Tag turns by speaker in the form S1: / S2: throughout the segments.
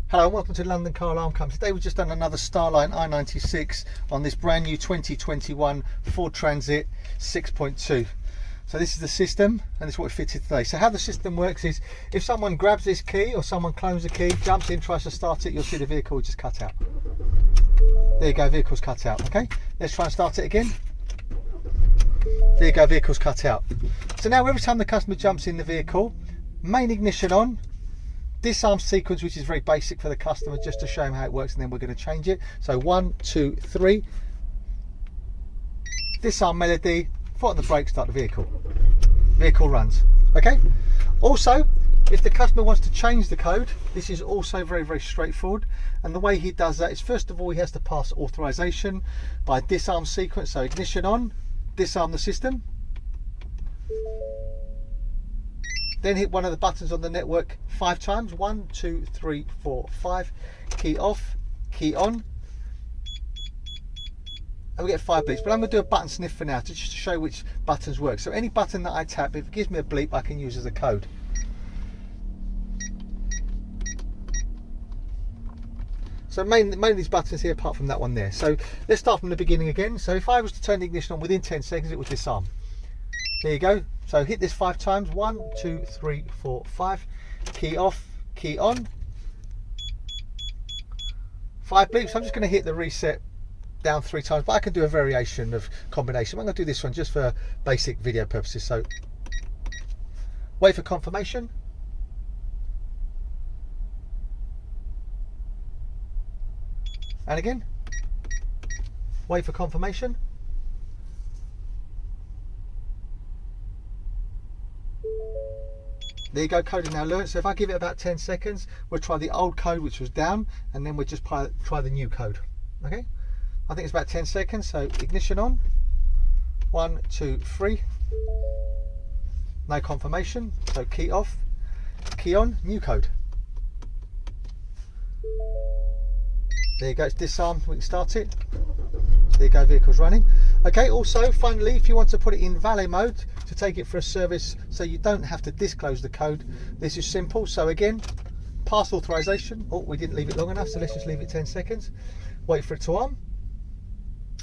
S1: Hello and welcome to London Car Alarm Company. Today we've just done another Starline i96 on this brand new 2021 Ford Transit 6.2. So this is the system and this is what we fitted today. So how the system works is if someone grabs this key or someone clones the key, jumps in, tries to start it, you'll see the vehicle will just cut out. There you go, vehicle's cut out. Okay, let's try and start it again. There you go, vehicle's cut out. So now every time the customer jumps in the vehicle, main ignition on, disarm sequence, which is very basic for the customer, just to show him how it works, and then we're going to change it. So 1, 2, 3, disarm melody, foot on the brake, start the vehicle. Vehicle runs. Okay. Also, if the customer wants to change the code, this is also very straightforward, and the way he does that is first of all he has to pass authorization by disarm sequence. So ignition on, disarm the system, then hit one of the buttons on the network 5 times. 1, 2, 3, 4, 5. Key off, key on, and we get 5 bleeps. But I'm going to do a button sniff for now, just to show which buttons work. So any button that I tap, if it gives me a bleep, I can use as a code. So mainly these buttons here, apart from that one there. So let's start from the beginning again. So if I was to turn the ignition on within 10 seconds, it would disarm. There you go. So hit this 5 times. 1, 2, 3, 4, 5. Key off, key on. 5 bleeps. I'm just going to hit the reset down 3 times, but I can do a variation of combination. I'm going to do this one just for basic video purposes. So wait for confirmation. And again, wait for confirmation. There you go, code is now learnt. So if I give it about 10 seconds, we'll try the old code which was down, and then we'll just try the new code. Okay, I think it's about 10 seconds. So ignition on, 1, 2, 3. No confirmation, so key off, key on, new code. There you go, it's disarmed, we can start it. There you go, vehicle's running. Okay, also finally, if you want to put it in valet mode to take it for a service so you don't have to disclose the code, this is simple. So again, pass authorization. Oh, we didn't leave it long enough, so let's just leave it 10 seconds. Wait for it to on.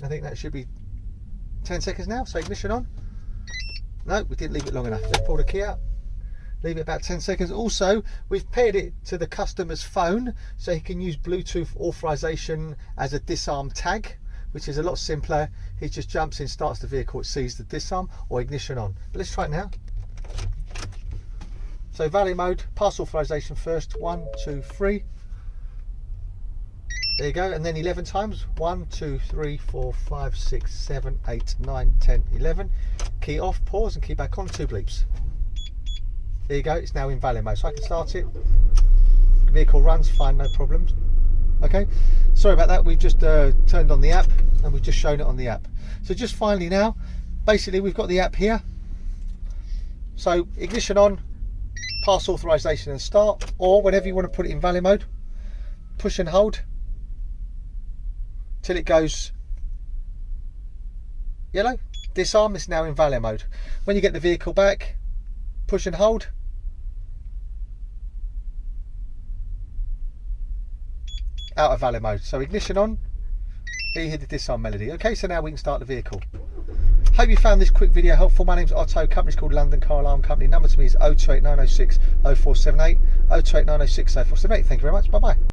S1: I think that should be 10 seconds now. So ignition on. No, we didn't leave it long enough. Let's pull the key out. Leave it about 10 seconds. Also, we've paired it to the customer's phone so he can use Bluetooth authorization as a disarm tag, which is a lot simpler. He just jumps in, starts the vehicle, it sees the disarm or ignition on. But let's try it now. So valet mode, pass authorization first. 1, 2, 3. There you go, and then 11 times. 1, 2, 3, 4, 5, 6, 7, 8, 9, 10, 11. Key off, pause, and key back on. 2 bleeps. There you go, it's now in valet mode, so I can start it. Vehicle runs fine, no problems. Okay, sorry about that, we've just turned on the app and we've just shown it on the app. So just finally now, basically we've got the app here. So ignition on, pass authorization and start, or whenever you want to put it in valet mode, push and hold till it goes yellow. Disarm is now in valet mode. When you get the vehicle back, push and hold. Out of valet mode. So ignition on, here you hear the disarm melody. Okay, so now we can start the vehicle. Hope you found this quick video helpful. My name's Otto, company's called London Car Alarm Company. Number to me is 028906 0478, 028906 0478. Thank you very much, bye bye.